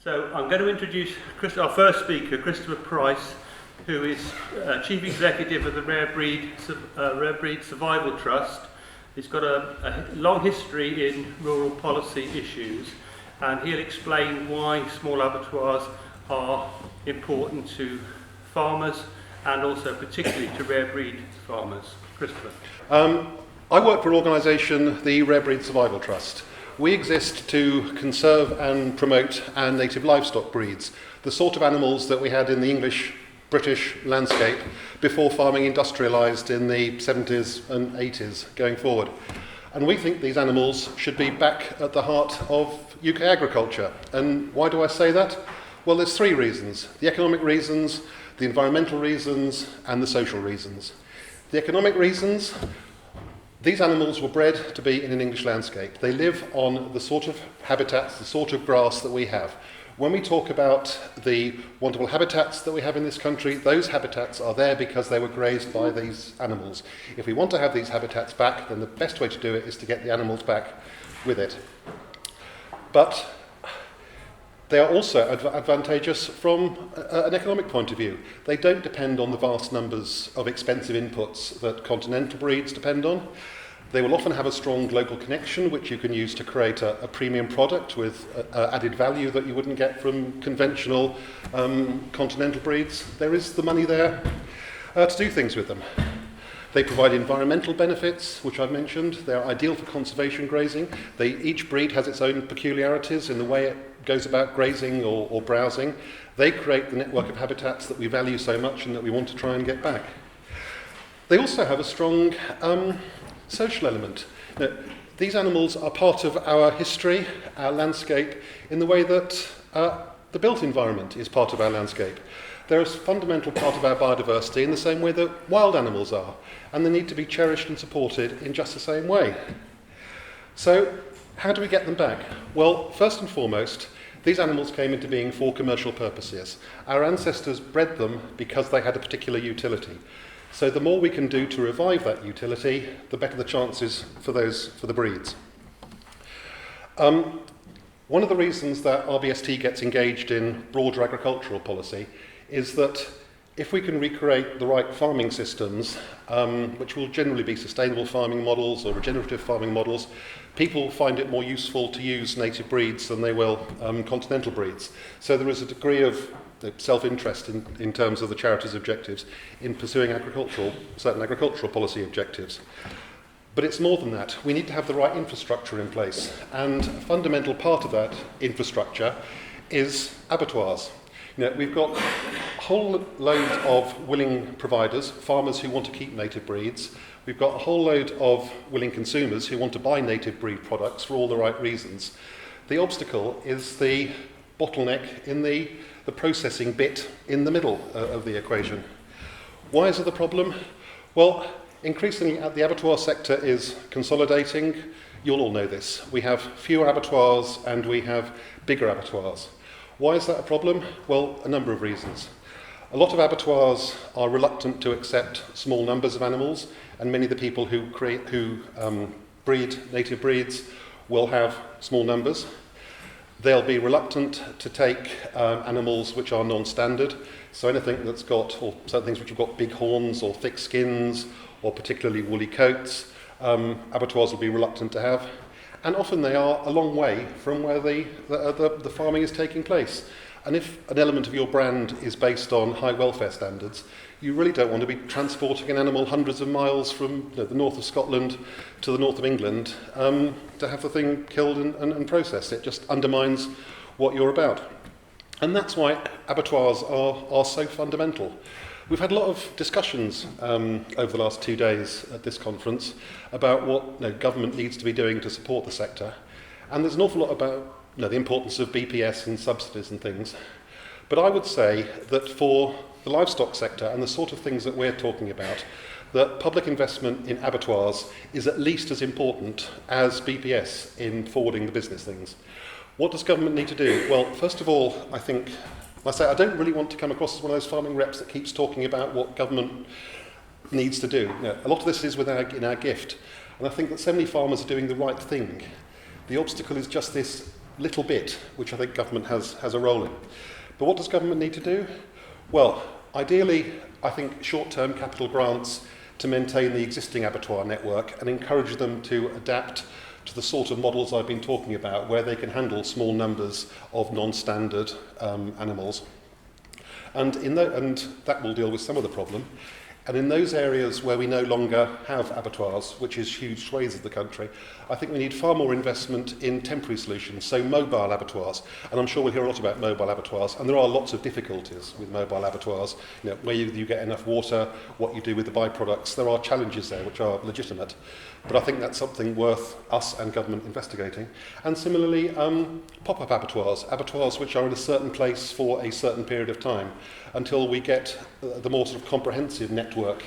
So I'm going to introduce our first speaker, Christopher Price, who is Chief Executive of the Rare Breed Survival Trust. He's got a long history in rural policy issues, and he'll explain why small abattoirs are important to farmers and also particularly to rare breed farmers. Christopher. I work for an organisation, the Rare Breed Survival Trust. We exist to conserve and promote our native livestock breeds, the sort of animals that we had in the English-British landscape before farming industrialised in the 70s and 80s going forward. And we think these animals should be back at the heart of UK agriculture. And why do I say that? Well, there's three reasons: the economic reasons, the environmental reasons, and the social reasons. The economic reasons: these animals were bred to be in an English landscape. They live on the sort of habitats, the sort of grass that we have. When we talk about the wonderful habitats that we have in this country, those habitats are there because they were grazed by these animals. If we want to have these habitats back, then the best way to do it is to get the animals back with it. But they are also advantageous from an economic point of view. They don't depend on the vast numbers of expensive inputs that continental breeds depend on. They will often have a strong local connection, which you can use to create a premium product with added value that you wouldn't get from conventional continental breeds. There is the money there to do things with them. They provide environmental benefits, which I've mentioned. They're ideal for conservation grazing. Each breed has its own peculiarities in the way it goes about grazing or browsing. They create the network of habitats that we value so much and that we want to try and get back. They also have a strong social element. Now, these animals are part of our history, our landscape, in the way that the built environment is part of our landscape. They're a fundamental part of our biodiversity in the same way that wild animals are, and they need to be cherished and supported in just the same way. So, how do we get them back? Well, first and foremost, these animals came into being for commercial purposes. Our ancestors bred them because they had a particular utility. So the more we can do to revive that utility, the better the chances for the breeds. One of the reasons that RBST gets engaged in broader agricultural policy is that if we can recreate the right farming systems, which will generally be sustainable farming models or regenerative farming models, people find it more useful to use native breeds than they will continental breeds. So there is a degree of self-interest in terms of the charity's objectives in pursuing certain agricultural policy objectives. But it's more than that. We need to have the right infrastructure in place. And a fundamental part of that infrastructure is abattoirs. We've got a whole load of willing providers, farmers who want to keep native breeds. We've got a whole load of willing consumers who want to buy native breed products for all the right reasons. The obstacle is the bottleneck in the processing bit in the middle of the equation. Why is it the problem? Well, increasingly the abattoir sector is consolidating. You'll all know this. We have fewer abattoirs and we have bigger abattoirs. Why is that a problem? Well, a number of reasons. A lot of abattoirs are reluctant to accept small numbers of animals, and many of the people who breed native breeds will have small numbers. They'll be reluctant to take animals which are non-standard, so anything that's got, or certain things which have got big horns or thick skins or particularly woolly coats, abattoirs will be reluctant to have. And often they are a long way from where the farming is taking place. And if an element of your brand is based on high welfare standards, you really don't want to be transporting an animal hundreds of miles from the north of Scotland to the north of England to have the thing killed and processed. It just undermines what you're about. And that's why abattoirs are so fundamental. We've had a lot of discussions over the last 2 days at this conference about what government needs to be doing to support the sector. And there's an awful lot about the importance of BPS and subsidies and things. But I would say that for the livestock sector and the sort of things that we're talking about, that public investment in abattoirs is at least as important as BPS in forwarding the business things. What does government need to do? Well, first of all, I think, I don't really want to come across as one of those farming reps that keeps talking about what government needs to do. A lot of this is in our gift, and I think that so many farmers are doing the right thing. The obstacle is just this little bit, which I think government has a role in. But what does government need to do? Well, ideally, I think short-term capital grants to maintain the existing abattoir network and encourage them to adapt to the sort of models I've been talking about, where they can handle small numbers of non-standard animals. And that will deal with some of the problem. And in those areas where we no longer have abattoirs, which is huge swathes of the country, I think we need far more investment in temporary solutions, so mobile abattoirs. And I'm sure we'll hear a lot about mobile abattoirs, and there are lots of difficulties with mobile abattoirs. You know, where you get enough water, what you do with the byproducts, there are challenges there which are legitimate. But I think that's something worth us and government investigating. And similarly, pop-up abattoirs, abattoirs which are in a certain place for a certain period of time, until we get the more sort of comprehensive network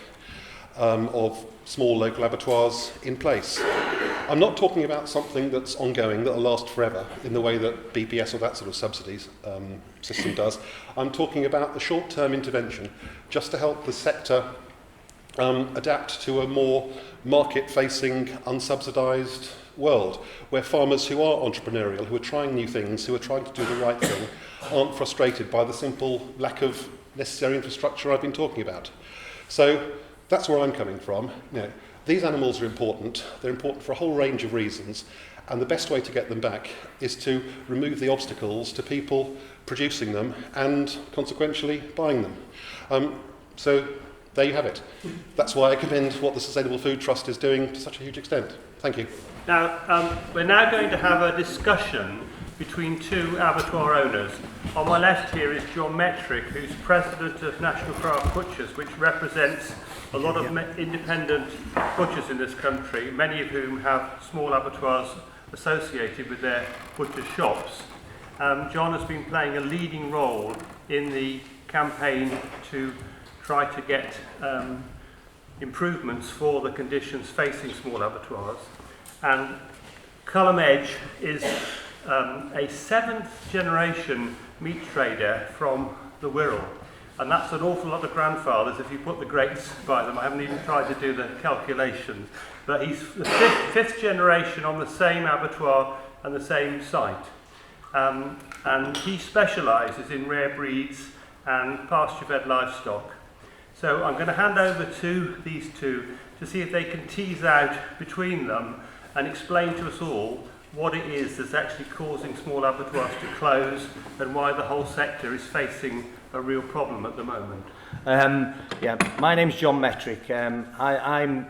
of small local abattoirs in place. I'm not talking about something that's ongoing, that'll last forever, in the way that BPS or that sort of subsidies system does. I'm talking about the short-term intervention, just to help the sector adapt to a more market-facing, unsubsidised world, where farmers who are entrepreneurial, who are trying new things, who are trying to do the right thing, aren't frustrated by the simple lack of necessary infrastructure I've been talking about. So that's where I'm coming from. You know, these animals are important. They're important for a whole range of reasons, and the best way to get them back is to remove the obstacles to people producing them and consequentially buying them. So there you have it. That's why I commend what the Sustainable Food Trust is doing to such a huge extent. Thank you. Now, we're now going to have a discussion between two abattoir owners. On my left here is John Mettrick, who's president of National Craft Butchers, which represents a lot of independent butchers in this country, many of whom have small abattoirs associated with their butcher shops. John has been playing a leading role in the campaign to try to get improvements for the conditions facing small abattoirs. And Callum is a seventh generation meat trader from the Wirral. And that's an awful lot of grandfathers if you put the greats by them. I haven't even tried to do the calculations. But he's the fifth generation on the same abattoir and the same site. And he specialises in rare breeds and pasture-fed livestock. So I'm going to hand over to these two to see if they can tease out between them and explain to us all what it is that's actually causing small abattoirs to close and why the whole sector is facing a real problem at the moment. My name's John Mettrick. I'm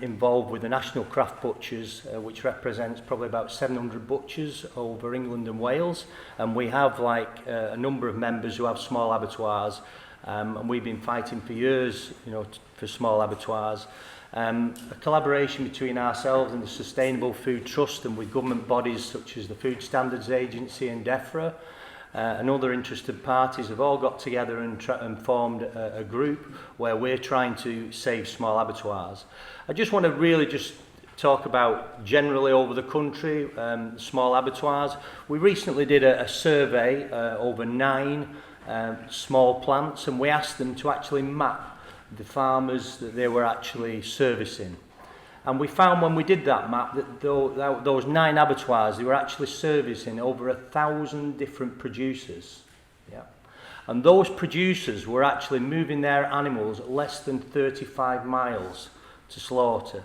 involved with the National Craft Butchers, which represents probably about 700 butchers over England and Wales. And we have a number of members who have small abattoirs. And we've been fighting for years, for small abattoirs. A collaboration between ourselves and the Sustainable Food Trust and with government bodies such as the Food Standards Agency and DEFRA and other interested parties have all got together and formed a group where we're trying to save small abattoirs. I just want to really just talk about generally over the country, small abattoirs. We recently did a survey over 9 small plants, and we asked them to actually map the farmers that they were actually servicing. And we found when we did that map that those 9 abattoirs, they were actually servicing over 1,000 different producers. Yeah. And those producers were actually moving their animals less than 35 miles to slaughter.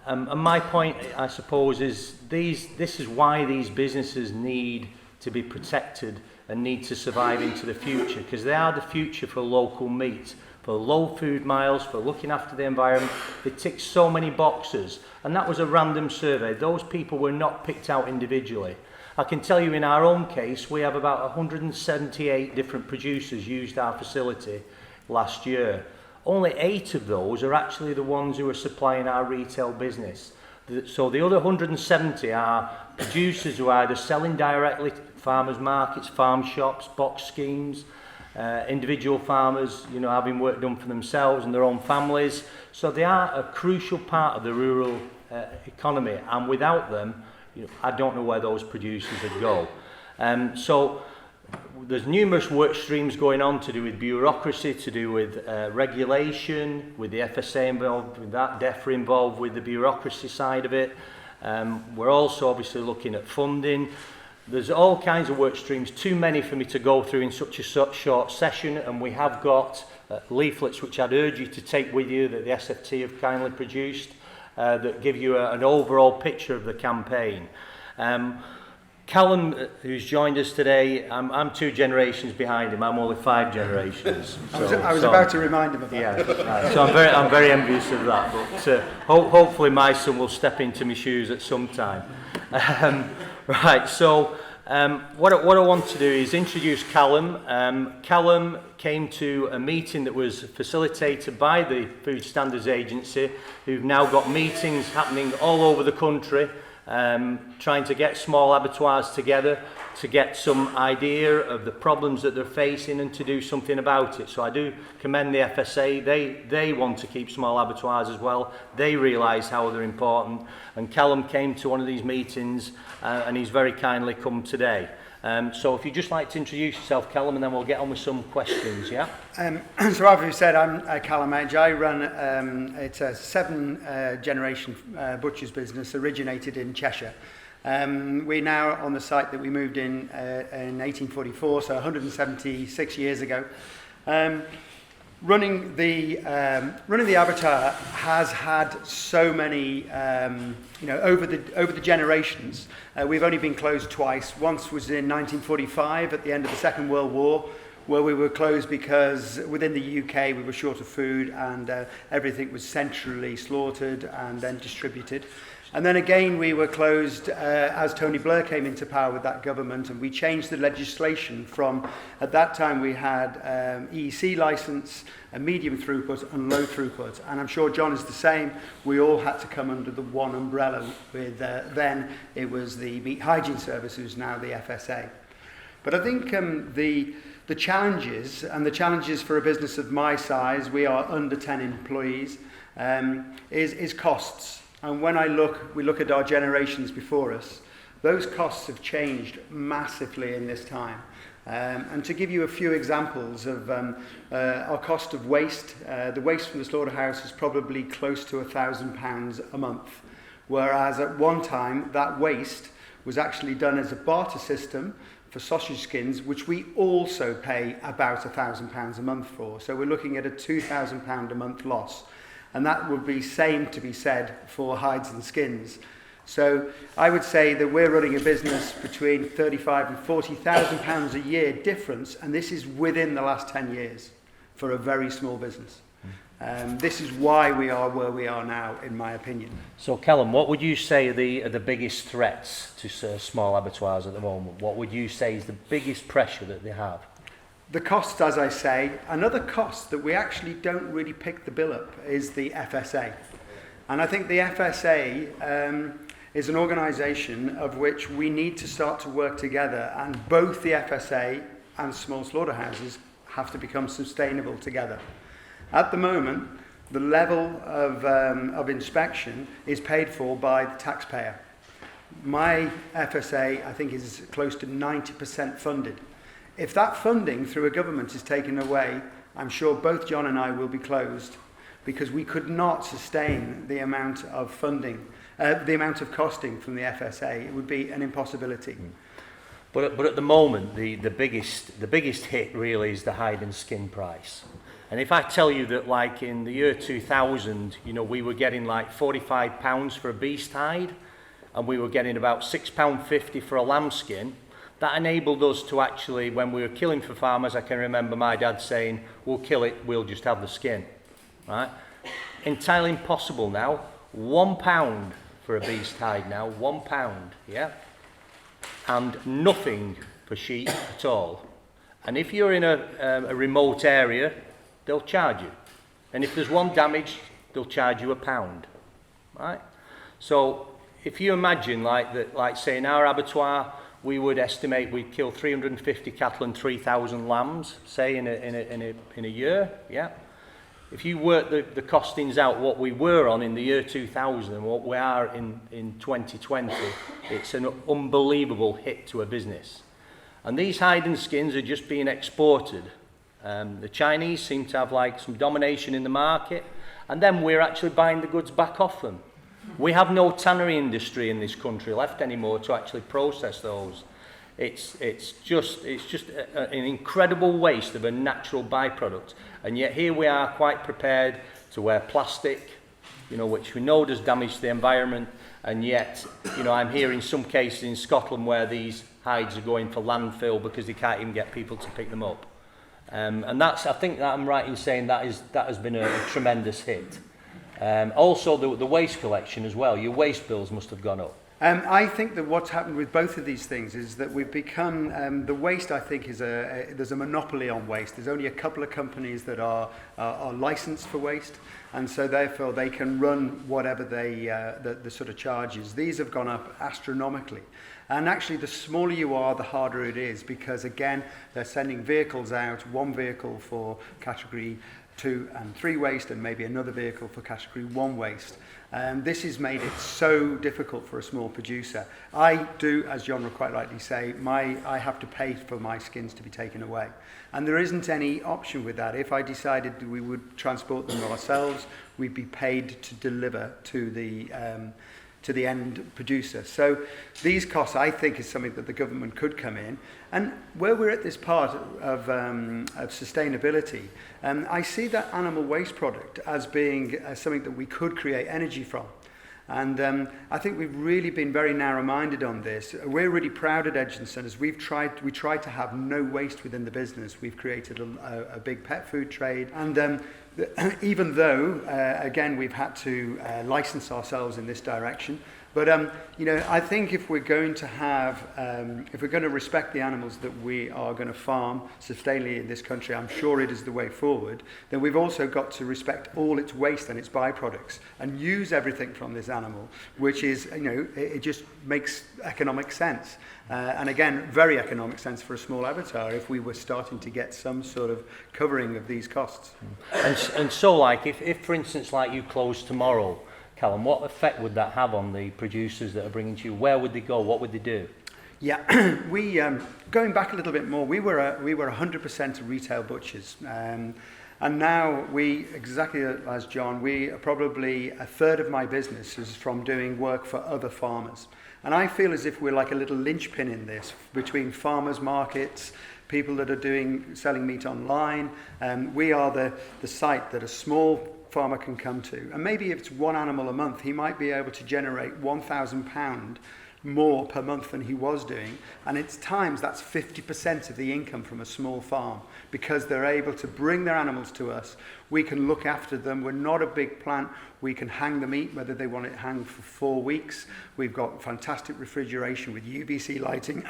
And my point, I suppose, is this is why these businesses need to be protected and need to survive into the future, because they are the future for local meat, for low food miles, for looking after the environment. They tick so many boxes, and that was a random survey. Those people were not picked out individually. I can tell you in our own case, we have about 178 different producers used our facility last year. Only 8 of those are actually the ones who are supplying our retail business. So the other 170 are producers who are either selling directly to farmers markets, farm shops, box schemes, individual farmers, having work done for themselves and their own families. So they are a crucial part of the rural economy, and without them, I don't know where those producers would go. So there's numerous work streams going on to do with bureaucracy, to do with regulation, with the FSA involved with that, DEFRA involved with the bureaucracy side of it. We're also obviously looking at funding. There's all kinds of work streams, too many for me to go through in such a short session, and we have got leaflets which I'd urge you to take with you that the SFT have kindly produced that give you an overall picture of the campaign. Callum, who's joined us today, I'm 2 generations behind him. I'm only 5 generations. I was about to remind him of that. Yeah, so I'm very envious of that. But hopefully my son will step into my shoes at some time. Right. So what I want to do is introduce Callum. Callum came to a meeting that was facilitated by the Food Standards Agency, who've now got meetings happening all over the country. Trying to get small abattoirs together to get some idea of the problems that they're facing and to do something about it. So I do commend the FSA. They want to keep small abattoirs as well. They realise how they're important. And Callum came to one of these meetings and he's very kindly come today. So if you'd just like to introduce yourself, Callum, and then we'll get on with some questions, yeah? So as you said, I'm Callum Edge. I run, it's a 7-generation butcher's business originated in Cheshire. We're now on the site that we moved in 1844, so 176 years ago. Running the abattoir has had so many, over the generations. We've only been closed twice. Once was in 1945 at the end of the Second World War, where we were closed because within the UK we were short of food and everything was centrally slaughtered and then distributed. And then again we were closed as Tony Blair came into power with that government, and we changed the legislation from, at that time we had EEC licence, a medium throughput and low throughput, and I'm sure John is the same. We all had to come under the one umbrella with then it was the Meat Hygiene Service, who's now the FSA. But I think the challenges, and the challenges for a business of my size, we are under 10 employees, is costs. And when we look at our generations before us, those costs have changed massively in this time. And to give you a few examples of our cost of waste, the waste from the slaughterhouse is probably close to £1,000 a month, whereas at one time that waste was actually done as a barter system for sausage skins, which we also pay about £1,000 a month for. So we're looking at a £2,000 a month loss. And that would be same to be said for hides and skins. So I would say that we're running a business between £35,000 and £40,000 a year difference, and this is within the last 10 years for a very small business. This is why we are where we are now, in my opinion. So Callum, what would you say are the biggest threats to small abattoirs at the moment? What would you say is the biggest pressure that they have? The costs, as I say, another cost that we actually don't really pick the bill up is the FSA. And I think the FSA is an organisation of which we need to start to work together, and both the FSA and small slaughterhouses have to become sustainable together. At the moment, the level of inspection is paid for by the taxpayer. My FSA, I think, is close to 90% funded. If that funding through a government is taken away, I'm sure both John and I will be closed, because we could not sustain the amount of funding, the amount of costing from the FSA. It would be an impossibility. But at the moment, the biggest hit really is the hide and skin price. And if I tell you that, like in the year 2000, we were getting like £45 for a beast hide, and we were getting about £6.50 for a lamb skin. That enabled us to actually, when we were killing for farmers, I can remember my dad saying, we'll kill it, we'll just have the skin. Right? Entirely impossible now. £1 for a beast hide now, £1, yeah? And nothing for sheep at all. And if you're in a remote area, they'll charge you. And if there's one damage, they'll charge you £1. Right? So if you imagine like say in our abattoir, we would estimate we'd kill 350 cattle and 3,000 lambs, say in a year, yeah. If you work the costings out, what we were on in the year 2000 and what we are in 2020, it's an unbelievable hit to a business. And these hide and skins are just being exported. The Chinese seem to have like some domination in the market, and then we're actually buying the goods back off them. We have no tannery industry in this country left anymore to actually process those. It's just an incredible waste of a natural byproduct, and yet here we are quite prepared to wear plastic, you know, which we know does damage to the environment, and yet, you know, I'm hearing some cases in Scotland where these hides are going for landfill because they can't even get people to pick them up. And that's, I think that I'm right in saying that has been a tremendous hit. Also, the waste collection as well. Your waste bills must have gone up. I think that what's happened with both of these things is that we've become, the waste I think is there's a monopoly on waste. There's only a couple of companies that are licensed for waste, and so therefore they can run whatever the sort of charges. These have gone up astronomically. And actually the smaller you are, the harder it is, because again, they're sending vehicles out, one vehicle for category 2 and 3 waste and maybe another vehicle for category 1 waste. This has made it so difficult for a small producer. I do, as John would quite rightly say, I have to pay for my skins to be taken away. And there isn't any option with that. If I decided we would transport them ourselves, we'd be paid to deliver to the end producer. So these costs, I think, is something that the government could come in. And where we're at this part of sustainability, I see that animal waste product as being something that we could create energy from. And I think we've really been very narrow-minded on this. We're really proud at Edginson as we tried to have no waste within the business. We've created a big pet food trade. And even though, again, we've had to license ourselves in this direction, but you know, I think if we're going to have, if we're going to respect the animals that we are going to farm sustainably in this country, I'm sure it is the way forward. Then we've also got to respect all its waste and its byproducts and use everything from this animal, which is, you know, it just makes economic sense. And again, very economic sense for a small abattoir if we were starting to get some sort of covering of these costs. And so, like, if for instance, like you close tomorrow, Callum, what effect would that have on the producers that are bringing to you? Where would they go? What would they do? Yeah, we going back a little bit more. We were 100% retail butchers, and now we, exactly as John, we are probably a third of my business is from doing work for other farmers. And I feel as if we're like a little linchpin in this between farmers markets, people that are selling meat online. We are the site that a small farmer can come to. And maybe if it's one animal a month, he might be able to generate £1,000 more per month than he was doing. And it's times that's 50% of the income from a small farm because they're able to bring their animals to us. We can look after them. We're not a big plant. We can hang the meat, whether they want it hanged for 4 weeks. We've got fantastic refrigeration with UVC lighting,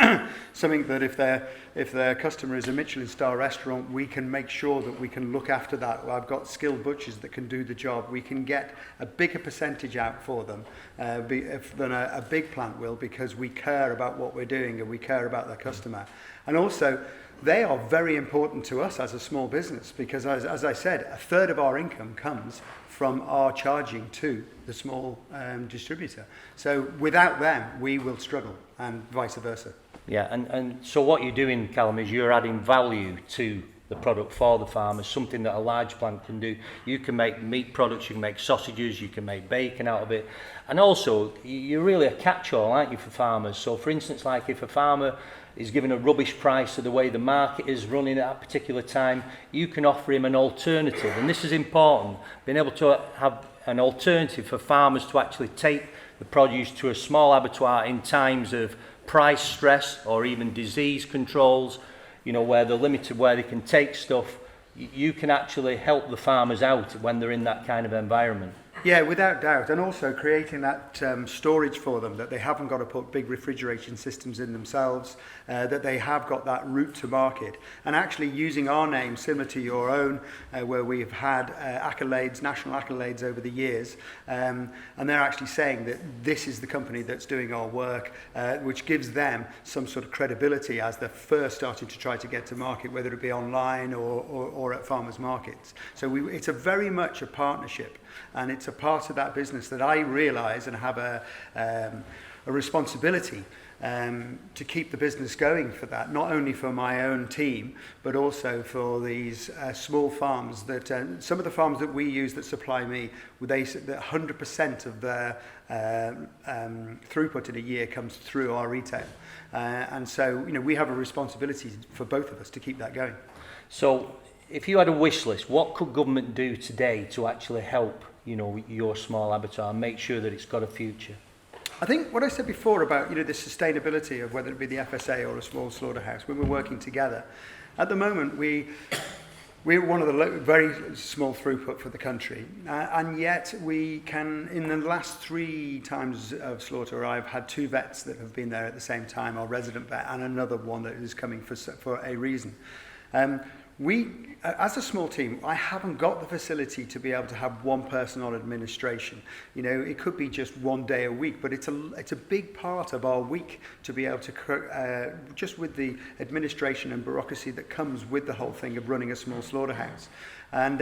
something that if their customer is a Michelin star restaurant, we can make sure that we can look after that. I've got skilled butchers that can do the job. We can get a bigger percentage out for them than a big plant will, because we care about what we're doing and we care about the customer. And also, they are very important to us as a small business because, as I said, a third of our income comes from our charging to the small distributor. So without them, we will struggle, and vice versa. Yeah, and so what you're doing, Callum, is you're adding value to the product for the farmers, something that a large plant can do. You can make meat products, you can make sausages, you can make bacon out of it. And also, you're really a catch-all, aren't you, for farmers? So, for instance, like if a farmer is given a rubbish price to the way the market is running at a particular time, you can offer him an alternative. And this is important, being able to have an alternative for farmers to actually take the produce to a small abattoir in times of price stress or even disease controls, you know, where they're limited, where they can take stuff. You can actually help the farmers out when they're in that kind of environment. Yeah, without doubt. And also creating that storage for them, that they haven't got to put big refrigeration systems in themselves, that they have got that route to market. And actually using our name, similar to your own, where we've had accolades, national accolades over the years, and they're actually saying that this is the company that's doing our work, which gives them some sort of credibility as they're first starting to try to get to market, whether it be online or at farmers markets. So it's a very much a partnership. And it's a part of that business that I realise and have a responsibility to keep the business going for that, not only for my own team, but also for these small farms that, some of the farms that we use that supply me, that 100% of their throughput in a year comes through our retail. And so, you know, we have a responsibility for both of us to keep that going. So, if you had a wish list, what could government do today to actually help, you know, your small abattoir and make sure that it's got a future? I think what I said before about, you know, the sustainability of whether it be the FSA or a small slaughterhouse, when we're working together, at the moment we're one of the very small throughput for the country, and yet we can, in the last 3 times of slaughter, I've had 2 vets that have been there at the same time, our resident vet, and another one that is coming for a reason. We, as a small team, I haven't got the facility to be able to have one person on administration. You know, it could be just 1 day a week, but it's a big part of our week to be able to, just with the administration and bureaucracy that comes with the whole thing of running a small slaughterhouse. And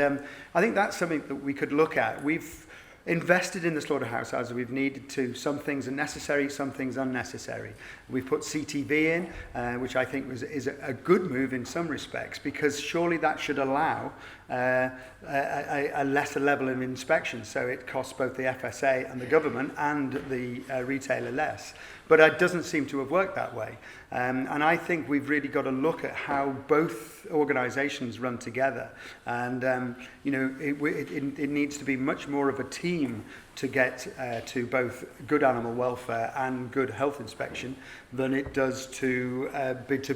I think that's something that we could look at. We've invested in the slaughterhouse as we've needed to. Some things are necessary, some things unnecessary. We've put CTV in, which I think is a good move in some respects, because surely that should allow a lesser level of inspection, so it costs both the FSA and the government and the retailer less. But it doesn't seem to have worked that way. And I think we've really got to look at how both organisations run together. And, you know, it needs to be much more of a team to get to both good animal welfare and good health inspection than it does to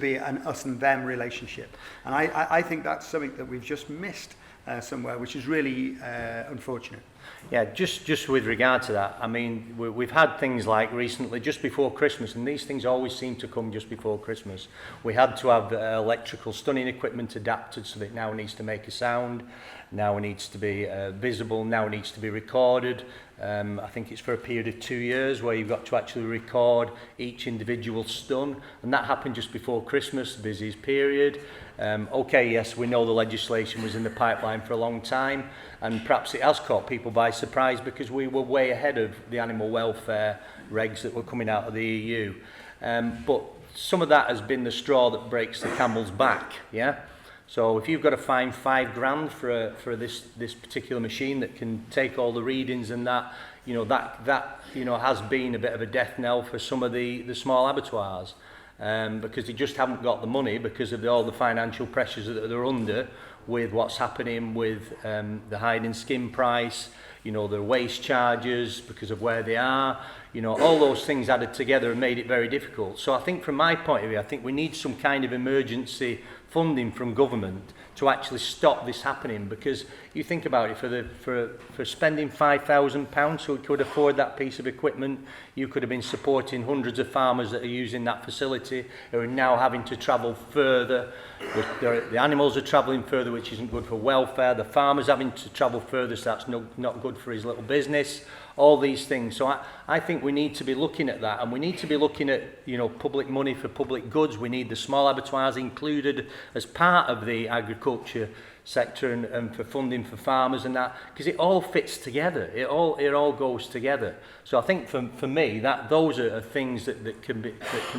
be an us and them relationship. And I think that's something that we've just missed somewhere, which is really unfortunate. Yeah, just with regard to that, I mean, we've had things like recently, just before Christmas, and these things always seem to come just before Christmas. We had to have electrical stunning equipment adapted so that it now needs to make a sound, now it needs to be visible, now it needs to be recorded. I think it's for a period of 2 years where you've got to actually record each individual stun, and that happened just before Christmas, the busiest period. Okay, yes, we know the legislation was in the pipeline for a long time, and perhaps it has caught people by surprise because we were way ahead of the animal welfare regs that were coming out of the EU. But some of that has been the straw that breaks the camel's back, yeah? So if you've got to find £5,000 for this particular machine that can take all the readings and that, you know, that you know, has been a bit of a death knell for some of the small abattoirs. Because they just haven't got the money because of all the financial pressures that they're under with what's happening with the hide and skin price, you know, their waste charges because of where they are, you know, all those things added together and made it very difficult. So I think from my point of view, I think we need some kind of emergency funding from government to actually stop this happening, because you think about it, for spending £5,000 so we could afford that piece of equipment, you could have been supporting hundreds of farmers that are using that facility who are now having to travel further. The animals are travelling further, which isn't good for welfare. The farmer's having to travel further, so that's not good for his little business. All these things. So I think we need to be looking at that, and we need to be looking at, you know, public money for public goods. We need the small abattoirs included as part of the agriculture sector and for funding for farmers and that, because it all fits together. It all goes together. So I think for me that those are things that can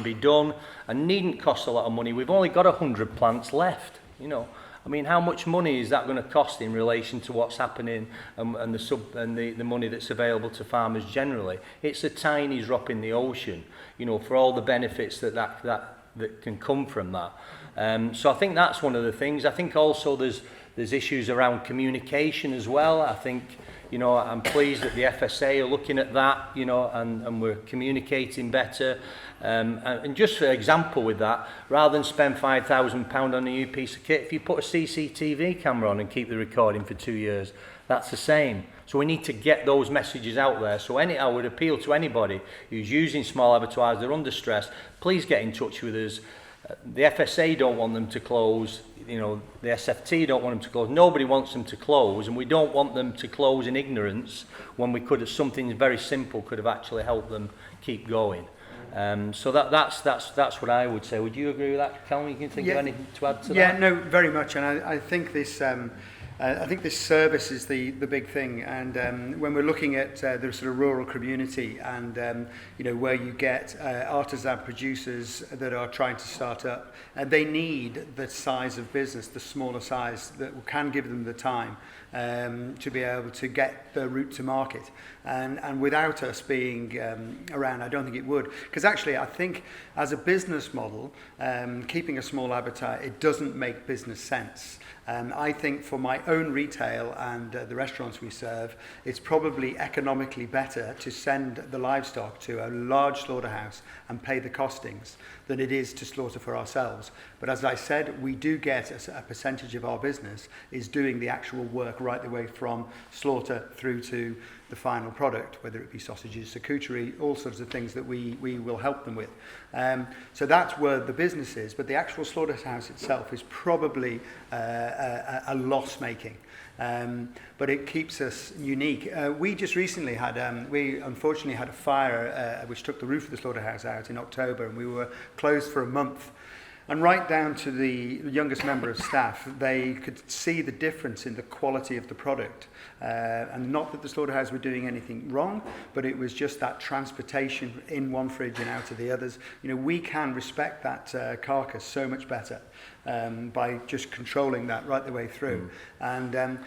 be done and needn't cost a lot of money. We've only got 100 plants left, you know. I mean, how much money is that going to cost in relation to what's happening and the money that's available to farmers generally? It's a tiny drop in the ocean, you know, for all the benefits that can come from that. So I think that's one of the things. I think also there's issues around communication as well. I think, you know, I'm pleased that the FSA are looking at that, you know, and we're communicating better. And just for example with that, rather than spend £5,000 on a new piece of kit, if you put a CCTV camera on and keep the recording for 2 years, that's the same. So we need to get those messages out there. So I would appeal to anybody who's using small abattoirs, they're under stress, please get in touch with us. The FSA don't want them to close, you know, the SFT don't want them to close, nobody wants them to close, and we don't want them to close in ignorance when we could have something very simple could have actually helped them keep going. So that's what I would say. Would you agree with that, Callum? You can think of anything to add to that? Yeah, no, very much. And I think this, I think this service is the big thing, and when we're looking at the sort of rural community and where you get artisan producers that are trying to start up, they need the size of business, the smaller size that can give them the time to be able to get the route to market, and without us being around, I don't think it would, because actually I think as a business model, keeping a small abattoir, it doesn't make business sense. I think for my own retail and the restaurants we serve, it's probably economically better to send the livestock to a large slaughterhouse and pay the costings than it is to slaughter for ourselves. But as I said, we do get a percentage of our business is doing the actual work right the way from slaughter through to the final product, whether it be sausages, charcuterie, all sorts of things that we will help them with. So that's where the business is, but the actual slaughterhouse itself is probably a loss-making. But it keeps us unique. We just recently had, we unfortunately had a fire which took the roof of the slaughterhouse out in October, and we were closed for a month. And right down to the youngest member of staff, they could see the difference in the quality of the product. And not that the slaughterhouse were doing anything wrong, but it was just that transportation in one fridge and out of the others. We can respect that carcass so much better by just controlling that right the way through. And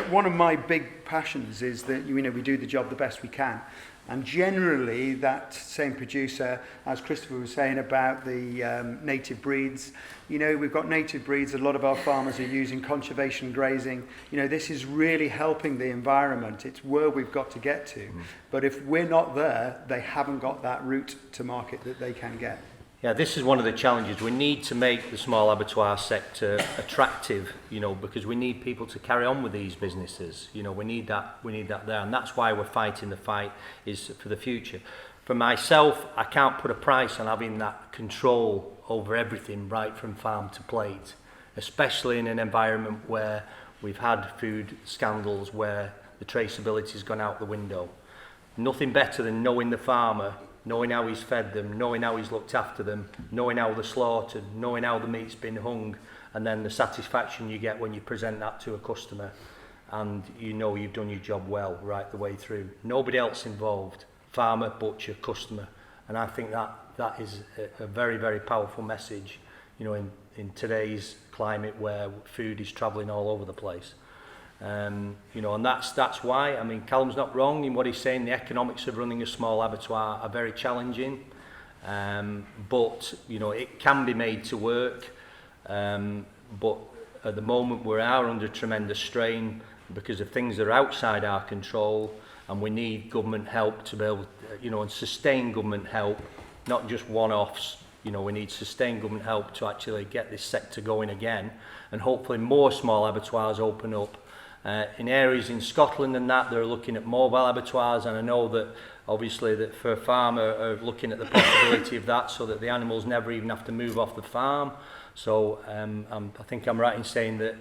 one of my big passions is that we do the job the best we can. And generally, that same producer, as Christopher was saying about the native breeds, we've got native breeds. A lot of our farmers are using conservation grazing. This is really helping the environment. It's where we've got to get to. But if we're not there, they haven't got that route to market that they can get. Yeah, this is one of the challenges. We need to make the small abattoir sector attractive, because we need people to carry on with these businesses. We need that there, and that's why we're fighting the fight is for the future. For myself, I can't put a price on having that control over everything right from farm to plate, especially in an environment where we've had food scandals where the traceability has gone out the window. Nothing better than knowing the farmer, knowing how he's fed them, knowing how he's looked after them, knowing how they're slaughtered, knowing how the meat's been hung, and then the satisfaction you get when you present that to a customer and you've done your job well right the way through. Nobody else involved, farmer, butcher, customer. And I think that is a very, very powerful message, in today's climate where food is travelling all over the place. And that's why, Callum's not wrong in what he's saying. The economics of running a small abattoir are very challenging, but it can be made to work, but at the moment we are under tremendous strain because of things that are outside our control, and we need government help to be able and sustain government help, not just one-offs. We need sustained government help to actually get this sector going again, and hopefully more small abattoirs open up. In areas in Scotland and that, they're looking at mobile abattoirs, and I know that obviously that for a farmer are looking at the possibility of that so that the animals never even have to move off the farm. So I think I'm right in saying that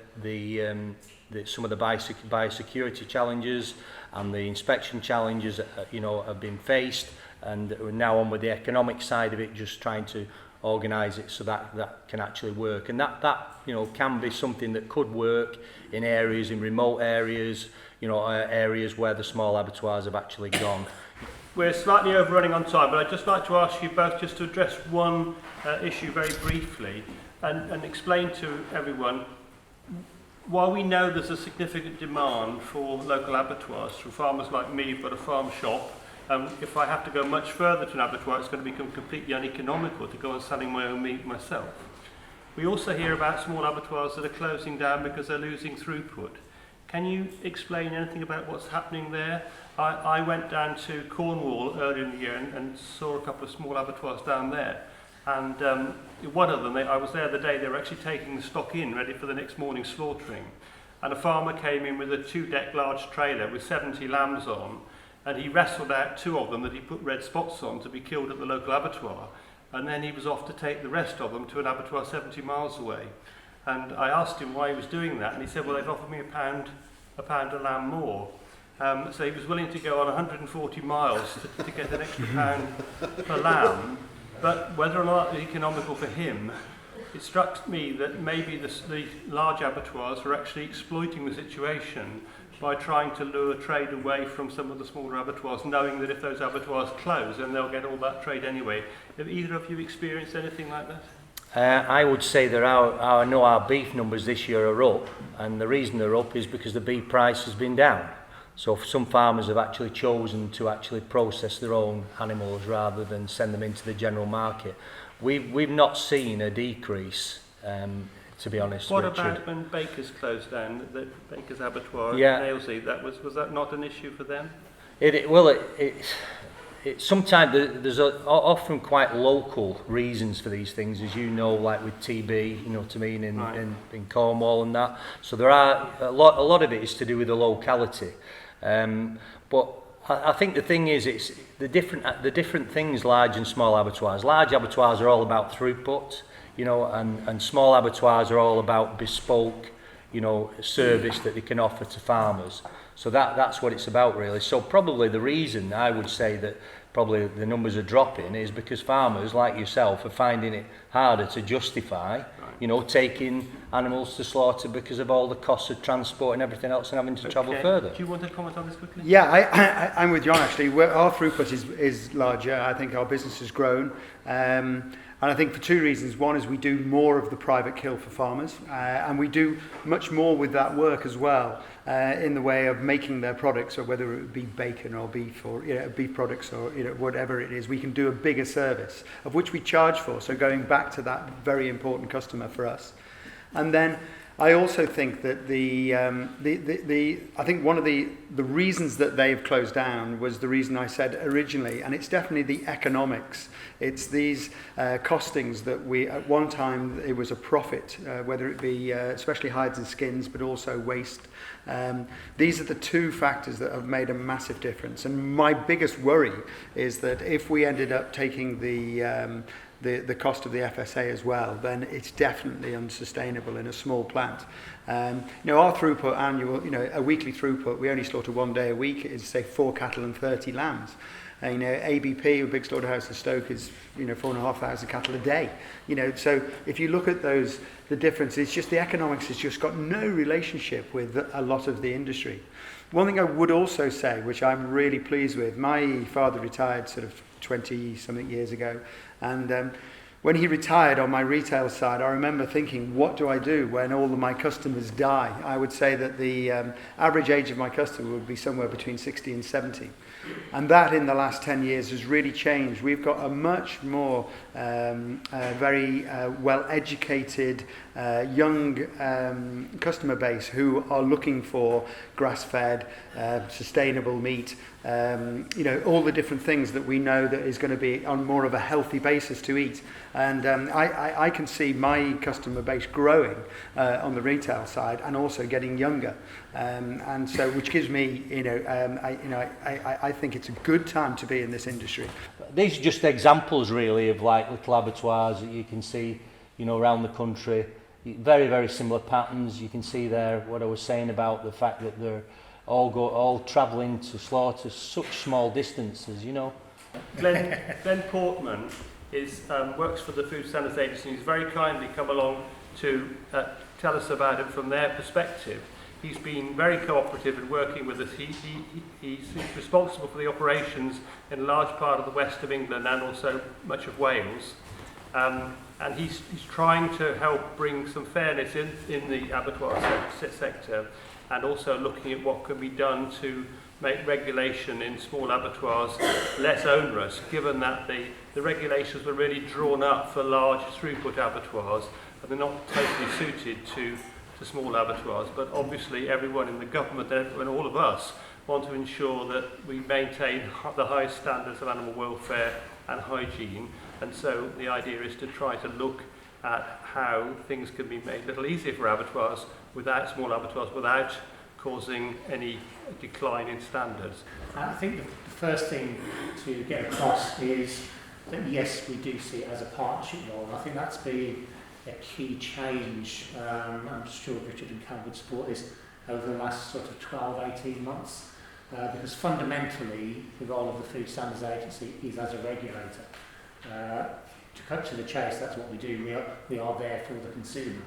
some of the biosecurity challenges and the inspection challenges have been faced, and we're now on with the economic side of it, just trying to organise it so that can actually work, and that can be something that could work in remote areas, areas where the small abattoirs have actually gone. We're slightly overrunning on time, but I'd just like to ask you both just to address one issue very briefly and explain to everyone why we know there's a significant demand for local abattoirs. For farmers like me who've got a farm shop, if I have to go much further to an abattoir, it's going to become completely uneconomical to go on selling my own meat myself. We also hear about small abattoirs that are closing down because they're losing throughput. Can you explain anything about what's happening there? I went down to Cornwall earlier in the year and saw a couple of small abattoirs down there. And one of them, I was there the day they were actually taking the stock in, ready for the next morning's slaughtering. And a farmer came in with a 2-deck large trailer with 70 lambs on, and he wrestled out 2 of them that he put red spots on to be killed at the local abattoir. And then he was off to take the rest of them to an abattoir 70 miles away. And I asked him why he was doing that, and he said, well, they've offered me a pound a lamb more. So he was willing to go on 140 miles to get an extra pound per lamb. But whether or not it's economical for him it struck me that maybe the large abattoirs are actually exploiting the situation by trying to lure trade away from some of the smaller abattoirs, knowing that if those abattoirs close, then they'll get all that trade anyway. Have either of you experienced anything like that? I would say that our beef numbers this year are up, and the reason they're up is because the beef price has been down. So some farmers have actually chosen to actually process their own animals rather than send them into the general market. We've not seen a decrease, to be honest. What Richard. about when Baker's closed down, the Baker's abattoir Yeah. in Aylesey? Was that not an issue for them? Sometimes there's often quite local reasons for these things, as you know, like with TB, you know what I mean, in Cornwall and that. So there are a lot of it is to do with the locality. But I think the thing is, it's the different things, large and small abattoirs. Large abattoirs are all about throughput, you know, and small abattoirs are all about bespoke, you know, service that they can offer to farmers. So that's what it's about, really. So probably the reason I would say that probably the numbers are dropping is because farmers like yourself are finding it harder to justify, you know, taking animals to slaughter because of all the costs of transport and everything else and having to travel further. Do you want to comment on this quickly? Yeah, I'm with John actually. Our throughput is larger. I think our business has grown. And I think for two reasons. One is we do more of the private kill for farmers, and we do much more with that work as well, in the way of making their products, or whether it be bacon or beef, or beef products, or whatever it is. We can do a bigger service, of which we charge for. So going back to that very important customer for us, and then I also think that I think one of the reasons that they've closed down was the reason I said originally, and it's definitely the economics. It's these costings that we, at one time, it was a profit, whether it be especially hides and skins, but also waste. These are the two factors that have made a massive difference. And my biggest worry is that if we ended up taking the cost of the FSA as well, then it's definitely unsustainable in a small plant. Our throughput annual, a weekly throughput, we only slaughter 1 day a week, is say 4 cattle and 30 lambs. ABP, a big slaughterhouse in Stoke, is 4,500 cattle a day. So if you look at those, the difference, it's just the economics has just got no relationship with a lot of the industry. One thing I would also say, which I'm really pleased with, my father retired sort of 20-something years ago, and when he retired on my retail side, I remember thinking, what do I do when all of my customers die? I would say that the average age of my customer would be somewhere between 60 and 70. And that in the last 10 years has really changed. We've got a much more very well-educated, young customer base who are looking for grass-fed, sustainable meat, all the different things that we know that is going to be on more of a healthy basis to eat. And I can see my customer base growing on the retail side and also getting younger. And so, which gives me, I think it's a good time to be in this industry. These are just examples, really, of like little abattoirs that you can see, around the country. Very, very similar patterns. You can see there what I was saying about the fact that they're all travelling to slaughter such small distances, Glen Portman works for the Food Standards Agency. He's very kindly come along to tell us about it from their perspective. He's been very cooperative in working with us. He's responsible for the operations in a large part of the west of England and also much of Wales. And he's trying to help bring some fairness in the abattoir sector, and also looking at what can be done to make regulation in small abattoirs less onerous, given that the regulations were really drawn up for large throughput abattoirs, and they're not totally suited to small abattoirs. But obviously everyone in the government and all of us want to ensure that we maintain the highest standards of animal welfare and hygiene, and so the idea is to try to look at how things can be made a little easier for abattoirs, small abattoirs, without causing any decline in standards. I think the first thing to get across is that yes, we do see it as a partnership role, and I think that's been a key change. I'm sure Richard and Callum would support this over the last sort of 12-18 months, because fundamentally the role of the Food Standards Agency is as a regulator to cut to the chase, that's what we do. We are there for the consumer.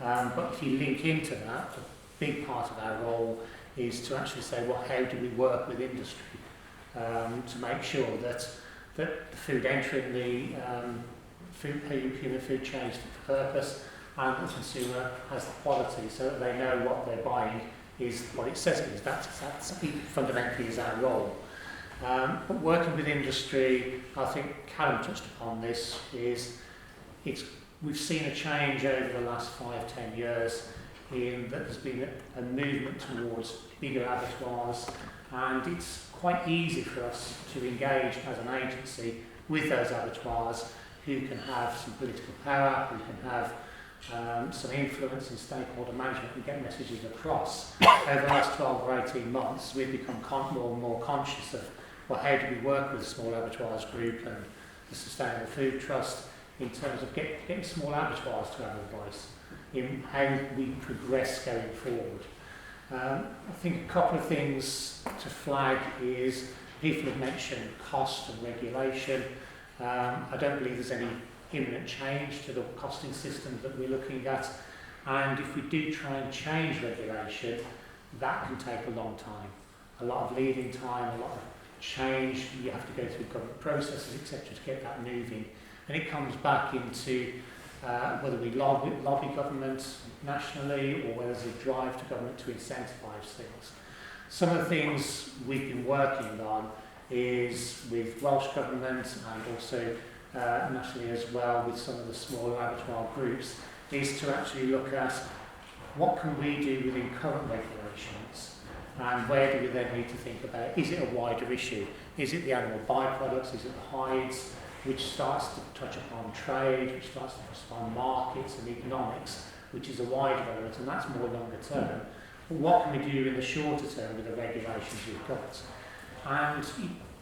But if you link into that, a big part of our role is to actually say, well, how do we work with industry to make sure that the food entering the human food chain is fit for purpose, and the consumer has the quality, so that they know what they're buying is what it says it is. That's fundamentally is our role. But working with industry, I think Callum touched upon this, we've seen a change over the last 5-10 years in that there's been a movement towards bigger abattoirs, and it's quite easy for us to engage as an agency with those abattoirs who can have some political power, who can have some influence in stakeholder management and get messages across. Over the last 12 or 18 months, we've become more and more conscious of, well, how do we work with the Small Abattoirs Group and the Sustainable Food Trust in terms of getting small abattoirs to have a voice in how we progress going forward. I think a couple of things to flag is, people have mentioned cost and regulation. I don't believe there's any imminent change to the costing system that we're looking at, and if we do try and change regulation, that can take a long time. A lot of leading time, a lot of change, you have to go through government processes, etc. to get that moving. And it comes back into whether we lobby government nationally or whether there's a drive to government to incentivise things. Some of the things we've been working on is with Welsh Government and also nationally as well with some of the smaller abattoir groups, is to actually look at what can we do within current regulations and where do we then need to think about, is it a wider issue? Is it the animal byproducts, is it the hides, which starts to touch upon trade, which starts to touch upon markets and economics, which is a wider element, and that's more longer term. But what can we do in the shorter term with the regulations we've got? And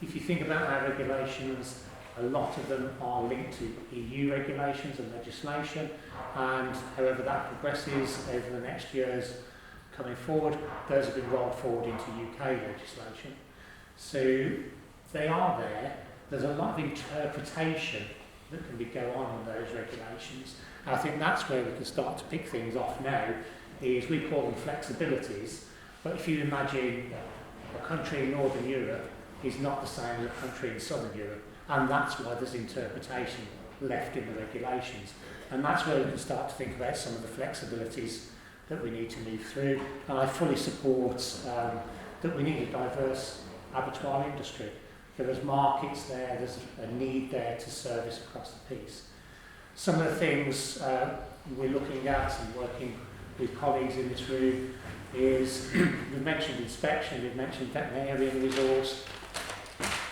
if you think about our regulations, a lot of them are linked to EU regulations and legislation, and however that progresses over the next years coming forward, those have been rolled forward into UK legislation. So they are there. There's a lot of interpretation that can go on in those regulations. And I think that's where we can start to pick things off now, is we call them flexibilities, but if you imagine a country in Northern Europe is not the same as a country in Southern Europe, and that's why there's interpretation left in the regulations. And that's where we can start to think about some of the flexibilities that we need to move through. And I fully support that we need a diverse abattoir industry. There's markets there, there's a need there to service across the piece. Some of the things we're looking at and working with colleagues in this room is, we've mentioned inspection, we've mentioned veterinarian resource,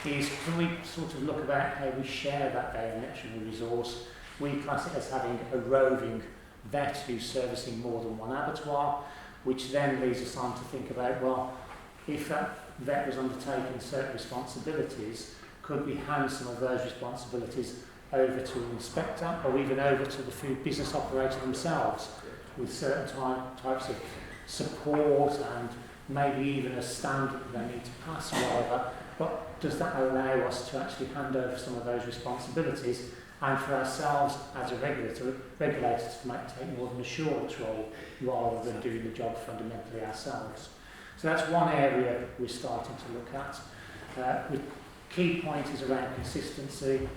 is can we sort of look about how we share that veterinary resource? We class it as having a roving vet who's servicing more than one abattoir, which then leads us on to think about, well, if that vet was undertaking certain responsibilities, could we hand some of those responsibilities over to an inspector or even over to the food business operator themselves with certain types of support and maybe even a standard that they need to pass or whatever, but does that allow us to actually hand over some of those responsibilities and for ourselves as a regulator to take more of an assurance role rather than doing the job fundamentally ourselves. So that's one area we're starting to look at. With key point is around consistency.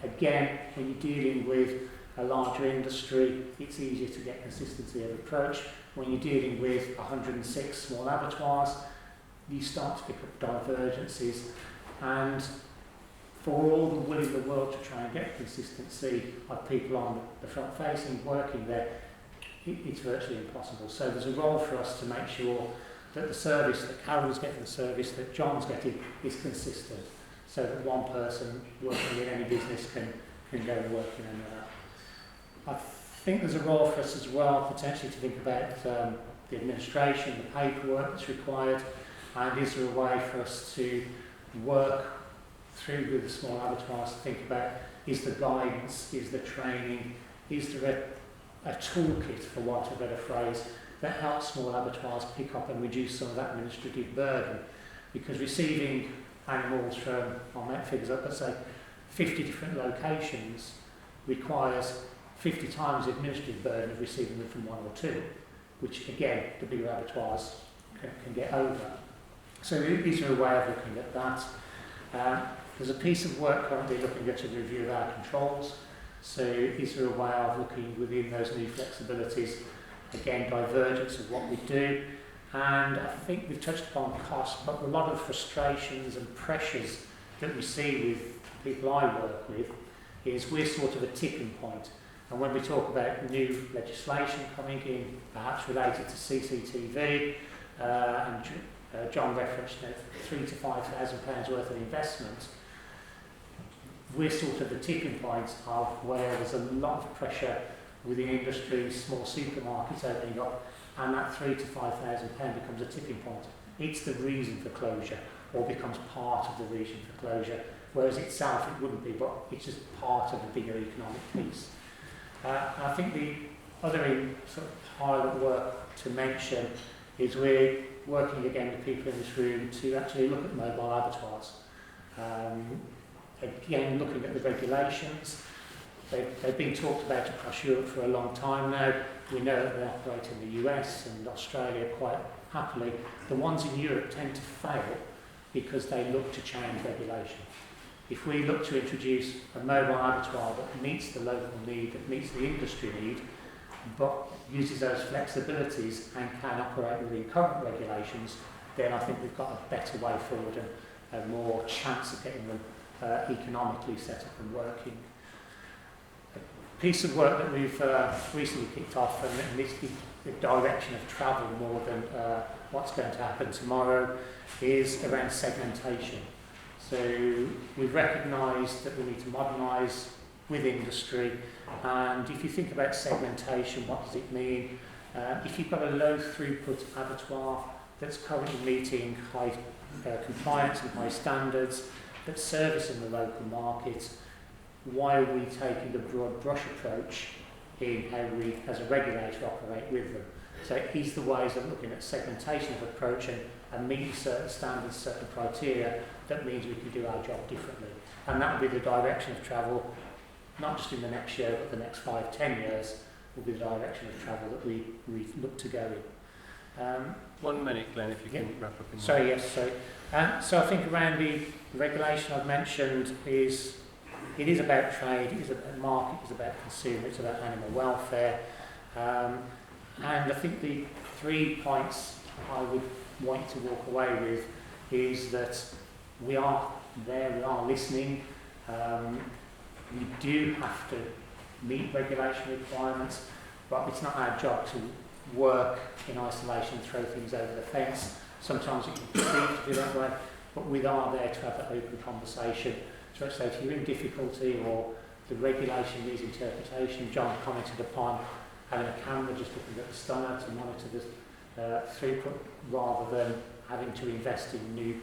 Again, when you're dealing with a larger industry, it's easier to get consistency of approach. When you're dealing with 106 small abattoirs, you start to pick up divergences. And for all the will in the world to try and get consistency of people on the front facing, working there, it's virtually impossible. So there's a role for us to make sure that the service, that Carol's getting the service, that John's getting, is consistent, so that one person working in any business can go and work in another. I think there's a role for us as well, potentially, to think about the administration, the paperwork that's required, and is there a way for us to work through with the small abattoirs to think about, is the guidance, is the training, is there a toolkit, for want of a better phrase, that helps small abattoirs pick up and reduce some of that administrative burden. Because receiving animals from, I'll make figures up, let's say 50 different locations requires 50 times the administrative burden of receiving them from one or two, which again, the bigger abattoirs can get over. So is there a way of looking at that? There's a piece of work currently looking at a review of our controls. So is there a way of looking within those new flexibilities, again, divergence of what we do? And I think we've touched upon cost, but a lot of frustrations and pressures that we see with people I work with is we're sort of a tipping point. And when we talk about new legislation coming in, perhaps related to CCTV, and John referenced £3,000 to £5,000 worth of investment, we're sort of the tipping point of where there's a lot of pressure within industry, small supermarkets opening up, and that £3,000 to £5,000 becomes a tipping point. It's the reason for closure, or becomes part of the reason for closure, whereas itself it wouldn't be, but it's just part of the bigger economic piece. I think the other sort of pilot work to mention is we're working again with people in this room to actually look at mobile abattoirs. Again, looking at the regulations, they've been talked about across Europe for a long time now. We know that they operate in the US and Australia quite happily. The ones in Europe tend to fail because they look to change regulation. If we look to introduce a mobile abattoir that meets the local need, that meets the industry need, but uses those flexibilities and can operate within current regulations, then I think we've got a better way forward and a more chance of getting them economically set up and working. A piece of work that we've recently kicked off, and it's the direction of travel more than what's going to happen tomorrow, is around segmentation. So we've recognised that we need to modernise with industry, and if you think about segmentation, what does it mean? If you've got a low throughput abattoir that's currently meeting high compliance and high standards, that's servicing the local market, why are we taking the broad brush approach in how we as a regulator operate with them? So these are the ways of looking at segmentation of approach and meeting certain standards, certain criteria, that means we can do our job differently. And that will be the direction of travel, not just in the next year, but the next 5-10 years will be the direction of travel that we look to go in. 1 minute, Glen, if you can wrap up in Sorry, yes, sorry. So I think around the regulation I've mentioned is, it is about trade, it is about market, it's about consumer, it's about animal welfare. And I think the 3 points I would want to walk away with is that we are there, we are listening. We do have to meet regulation requirements, but it's not our job to work in isolation and throw things over the fence. Sometimes it can be perceived to be that way, but we are there to have that open conversation. So say if you're in difficulty or the regulation needs interpretation, John commented upon having a camera just looking at the stunner to monitor the throughput rather than having to invest in new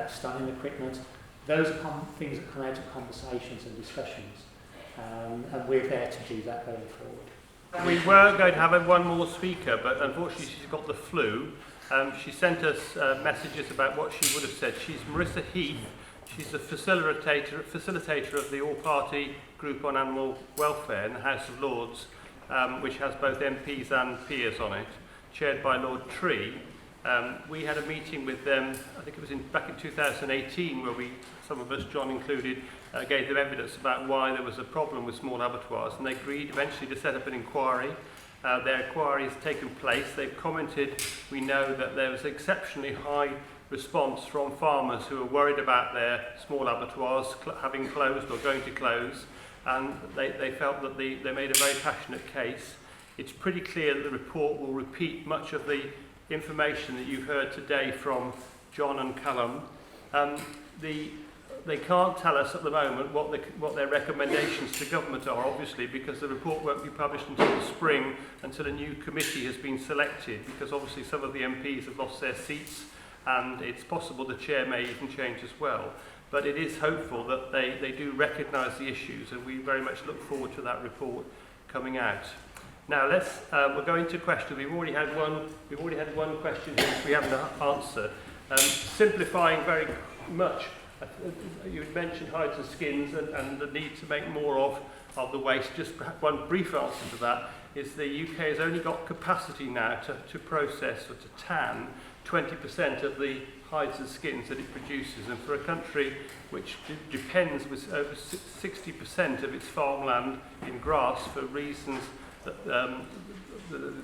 stunning equipment. Those are things that come out of conversations and discussions, and we're there to do that going forward. We were going to have one more speaker, but unfortunately she's got the flu. She sent us messages about what she would have said. She's Marissa Heath. She's the facilitator of the all-party group on animal welfare in the House of Lords, which has both MPs and peers on it, chaired by Lord Tree. We had a meeting with them, I think it was back in 2018, where some of us, John included, gave them evidence about why there was a problem with small abattoirs, and they agreed eventually to set up an inquiry. Their inquiry has taken place. They've commented, we know that there was exceptionally high response from farmers who are worried about their small abattoirs having closed or going to close, and they felt that they made a very passionate case. It's pretty clear that the report will repeat much of the information that you've heard today from John and Callum. They can't tell us at the moment what their recommendations to government are, obviously, because the report won't be published until the spring, until a new committee has been selected, because obviously some of the MPs have lost their seats, and it's possible the chair may even change as well. But it is hopeful that they do recognise the issues, and we very much look forward to that report coming out. Now we're going to questions. We've already had one question which we haven't answered. Simplifying very much You mentioned hides and skins and the need to make more of the waste. Just one brief answer to that is the UK has only got capacity now to process or to tan 20% of the hides and skins that it produces, and for a country which depends with over 60% of its farmland in grass for reasons that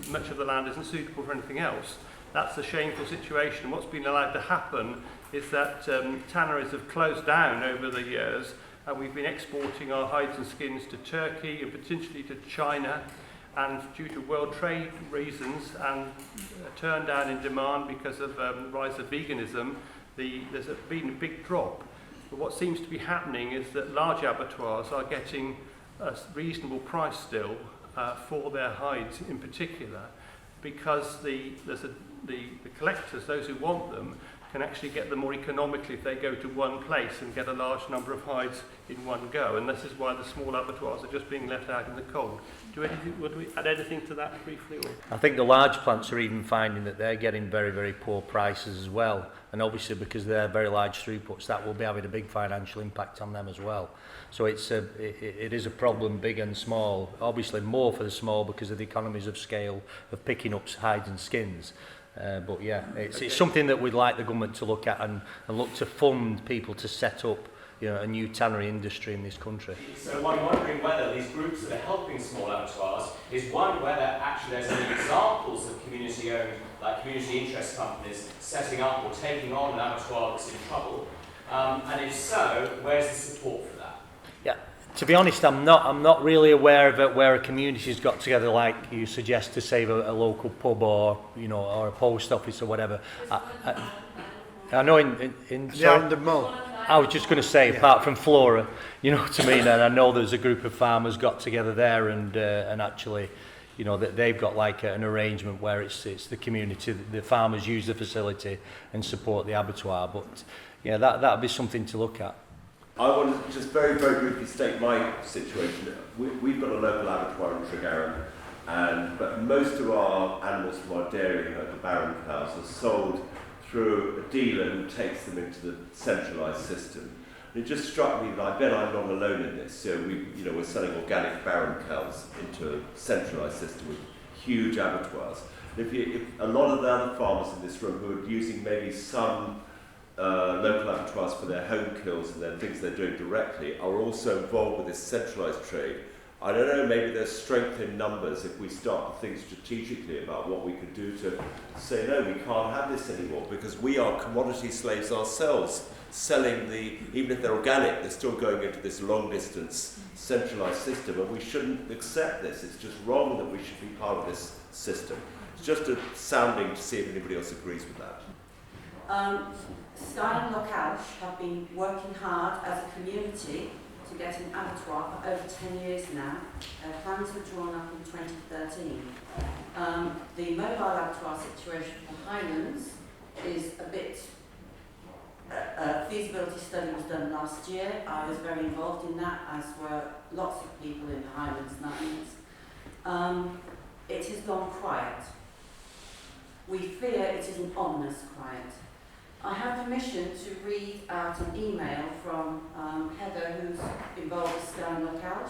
much of the land isn't suitable for anything else, that's a shameful situation. What's been allowed to happen is that tanneries have closed down over the years, and we've been exporting our hides and skins to Turkey and potentially to China, and due to world trade reasons and a turn down in demand because of rise of veganism, there's been a big drop. But what seems to be happening is that large abattoirs are getting a reasonable price still for their hides in particular, because the collectors, those who want them, can actually get them more economically if they go to one place and get a large number of hides in one go. And this is why the small abattoirs are just being left out in the cold. Would we add anything to that briefly? Or? I think the large plants are even finding that they're getting very, very poor prices as well. And obviously because they're very large throughputs, that will be having a big financial impact on them as well. So it is a problem, big and small. Obviously more for the small because of the economies of scale of picking up hides and skins. But yeah, it's something that we'd like the government to look at and look to fund people to set up, you know, a new tannery industry in this country. So I'm wondering whether these groups that are helping small abattoirs is one whether actually there's any examples of community-owned, like community interest companies setting up or taking on an abattoir that's in trouble, and if so, where's the support for that? Yeah. To be honest, I'm not really aware of it where a community's got together, like you suggest, to save a local pub or, you know, or a post office or whatever. I know in Down the Mull. I was just going to say, apart from Flora, you know what I mean, and I know there's a group of farmers got together there and actually, you know, that they've got like an arrangement where it's the community, the farmers use the facility and support the abattoir. But yeah, that'd be something to look at. I want to just very, very briefly state my situation. We've got a local abattoir in Tregaron, but most of our animals from our dairy herd, the barren cows, are sold through a dealer who takes them into the centralised system. And it just struck me that I bet I'm not alone in this. So we're selling organic barren cows into a centralised system with huge abattoirs. And if a lot of the other farmers in this room who are using maybe some local abattoirs for their home kills and their things they're doing directly are also involved with this centralised trade. I don't know, maybe there's strength in numbers if we start to think strategically about what we could do to say, no, we can't have this anymore, because we are commodity slaves ourselves, selling even if they're organic, they're still going into this long distance centralised system, and we shouldn't accept this. It's just wrong that we should be part of this system. It's just a sounding to see if anybody else agrees with that. Sky and Local have been working hard as a community to get an abattoir for over 10 years now. Plans were drawn up in 2013. The mobile abattoir situation for Highlands is a bit... A feasibility study was done last year. I was very involved in that, as were lots of people in the Highlands Mountains. It has gone quiet. We fear it is an ominous quiet. I have permission to read out an email from Heather, who's involved with Sky and Local,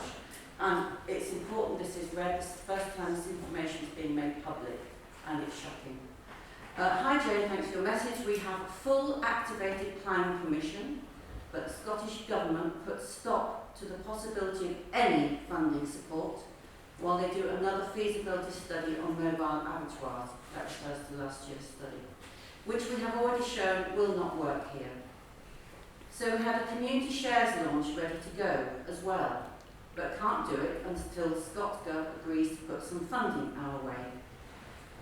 and it's important this is read. It's the first time this information is being made public, and it's shocking. Hi Jane, thanks for your message. We have full activated planning permission, but the Scottish Government put stop to the possibility of any funding support while they do another feasibility study on mobile abattoirs. That refers to last year's study, which we have already shown will not work here. So we have a community shares launch ready to go as well, but can't do it until ScotGov agrees to put some funding our way.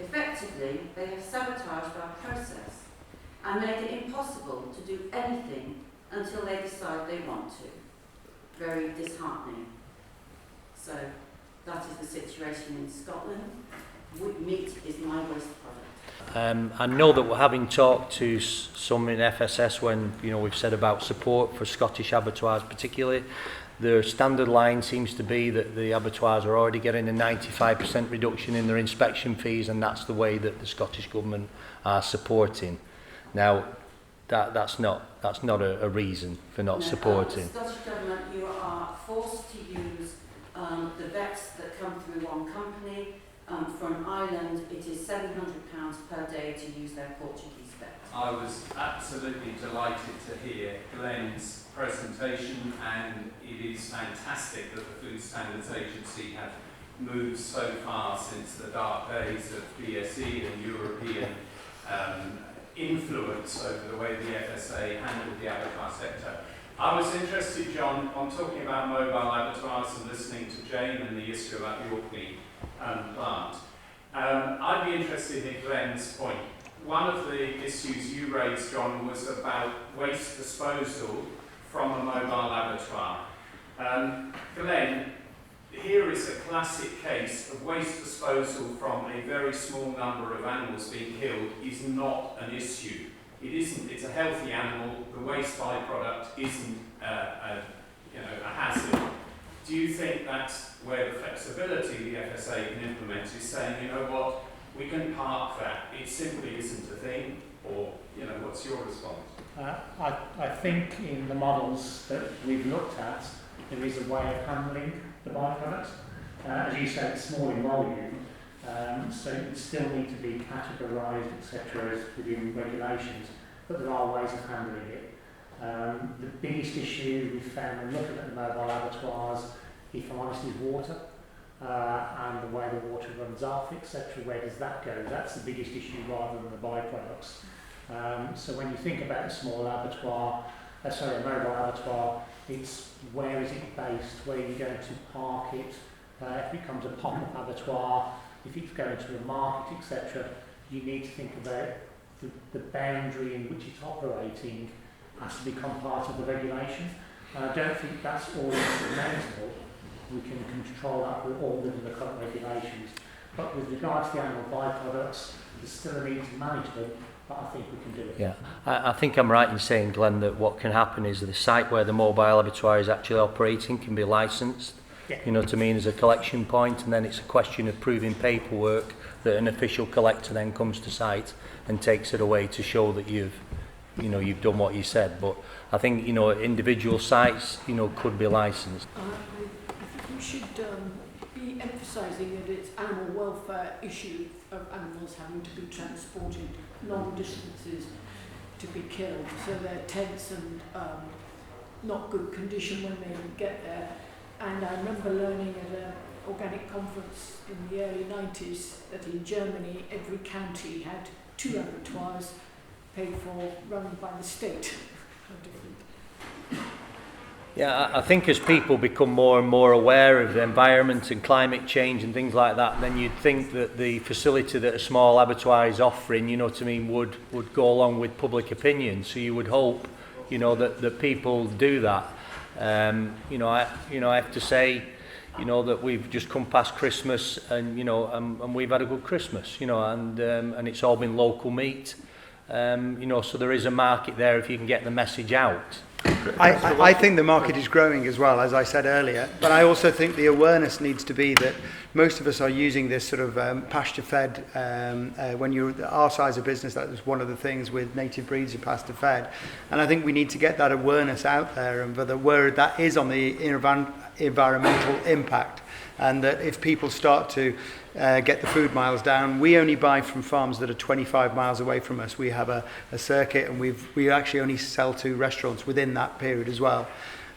Effectively, they have sabotaged our process and made it impossible to do anything until they decide they want to. Very disheartening. So that is the situation in Scotland. Meat is my waste product. I know that we're having talked to some in FSS when we've said about support for Scottish abattoirs particularly. The standard line seems to be that the abattoirs are already getting a 95% reduction in their inspection fees, and that's the way that the Scottish Government are supporting. Now, that's not a reason for not supporting. The Scottish Government, you are forced to use the vets that come through one company. From Ireland, it is £700 per day to use their Portuguese vet. I was absolutely delighted to hear Glen's presentation, and it is fantastic that the Food Standards Agency have moved so far since the dark days of BSE and European influence over the way the FSA handled the abattoir sector. I was interested, John, on talking about mobile abattoirs and listening to Jane and the issue about the Orkney plant. I'd be interested in Glen's point. One of the issues you raised, John, was about waste disposal from a mobile abattoir. Glen, here is a classic case of waste disposal from a very small number of animals being killed is not an issue. It isn't. It's a healthy animal. The waste byproduct isn't a hazard. Do you think that's where the flexibility the FSA can implement is saying, you know what, we can park that. It simply isn't a thing. Or, what's your response? I think in the models that we've looked at, there is a way of handling the byproduct. As you said, it's small in volume, so it still need to be categorised, etc., as within regulations, but there are ways of handling it. The biggest issue we've found when looking at the mobile abattoirs, if I'm honest, is water, and the way the water runs off, etc. Where does that go? That's the biggest issue rather than the byproducts. So when you think about a small abattoir, a mobile abattoir, it's where is it based, where are you going to park it, if it becomes a pop-up abattoir, if it's going to a market, etc. You need to think about the boundary in which it's operating has to become part of the regulation. And I don't think that's all insurmountable. We can control that with all within the current regulations. But with regards to the animal byproducts, there's still a need to manage them, but I think we can do it. Yeah, I think I'm right in saying, Glen, that what can happen is the site where the mobile abattoir is actually operating can be licensed, to mean as a collection point, and then it's a question of proving paperwork that an official collector then comes to site and takes it away to show that you've done what you said. But I think, individual sites, could be licensed. I think we should be emphasising that it's animal welfare issue of animals having to be transported long distances to be killed, so they're tense and not good condition when they get there. And I remember learning at an organic conference in the early 90s that in Germany every county had 2 abattoirs paid for, run by the state. How different. Yeah, I think as people become more and more aware of the environment and climate change and things like that, then you'd think that the facility that a small abattoir is offering, would go along with public opinion. So you would hope, that people do that. I have to say, that we've just come past Christmas and, and we've had a good Christmas, and it's all been local meat. So there is a market there if you can get the message out. I think the market is growing as well, as I said earlier, but I also think the awareness needs to be that most of us are using this sort of pasture-fed, when you're our size of business, that was one of the things with native breeds, you're pasture-fed. And I think we need to get that awareness out there, and for the word that is on the environmental impact, and that if people start to get the food miles down, we only buy from farms that are 25 miles away from us. We have a circuit, and we actually only sell to restaurants within that period as well.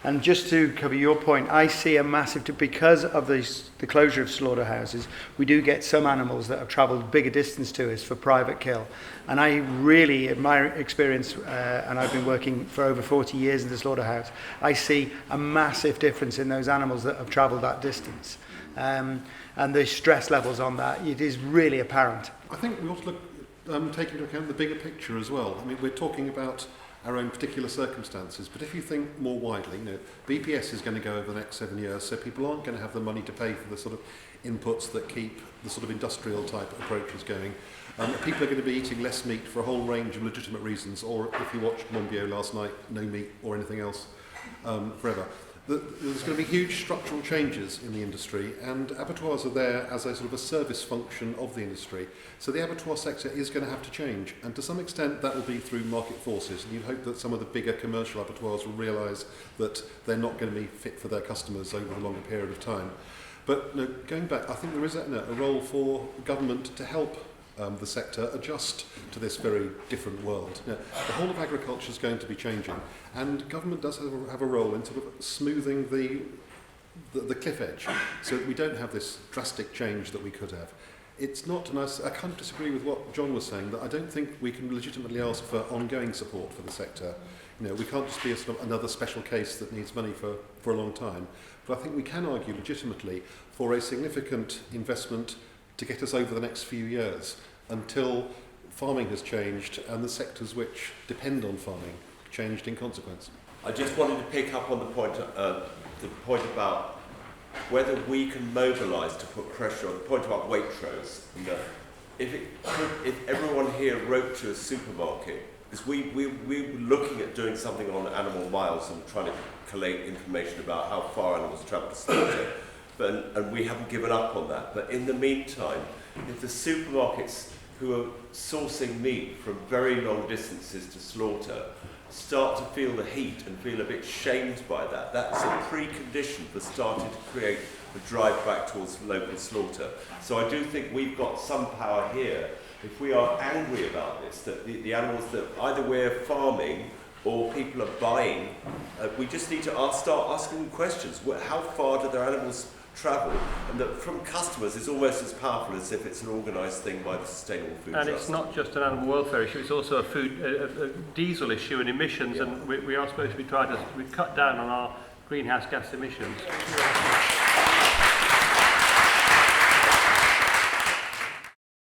And just to cover your point, I see a massive, because of the closure of slaughterhouses, we do get some animals that have travelled bigger distance to us for private kill. And I really, in my experience, and I've been working for over 40 years in the slaughterhouse, I see a massive difference in those animals that have travelled that distance. And the stress levels on that, it is really apparent. I think we ought to take into account the bigger picture as well. I mean, we're talking about our own particular circumstances, but if you think more widely, BPS is going to go over the next 7 years, so people aren't going to have the money to pay for the sort of inputs that keep the sort of industrial type approaches going. People are going to be eating less meat for a whole range of legitimate reasons, or if you watched Monbiot last night, no meat or anything else forever. that there's going to be huge structural changes in the industry, and abattoirs are there as a sort of a service function of the industry. So the abattoir sector is going to have to change, and to some extent that will be through market forces, and you hope that some of the bigger commercial abattoirs will realise that they're not going to be fit for their customers over a longer period of time. But no, going back, I think there is a role for government to help the sector adjust to this very different world. The whole of agriculture is going to be changing, and government does have a role in sort of smoothing the cliff edge, so that we don't have this drastic change that we could have. It's not, and I kind of disagree with what John was saying, that I don't think we can legitimately ask for ongoing support for the sector. We can't just be a sort of another special case that needs money for a long time. But I think we can argue legitimately for a significant investment to get us over the next few years until farming has changed and the sectors which depend on farming changed in consequence. I just wanted to pick up on the point about whether we can mobilise to put pressure on the point about Waitrose. If everyone here wrote to a supermarket, because we were looking at doing something on animal miles and trying to collate information about how far animals travel to slaughter, and we haven't given up on that. But in the meantime, if the supermarkets who are sourcing meat from very long distances to slaughter start to feel the heat and feel a bit shamed by that, that's a precondition for starting to create the drive back towards local slaughter. So I do think we've got some power here. If we are angry about this, that the animals that either we're farming or people are buying, we just need to start asking them questions. How far do their animals travel? And that from customers is almost as powerful as if it's an organised thing by the Sustainable Food Trust. And it's not just an animal welfare issue, it's also a diesel issue and emissions, and we are supposed to be trying to cut down on our greenhouse gas emissions.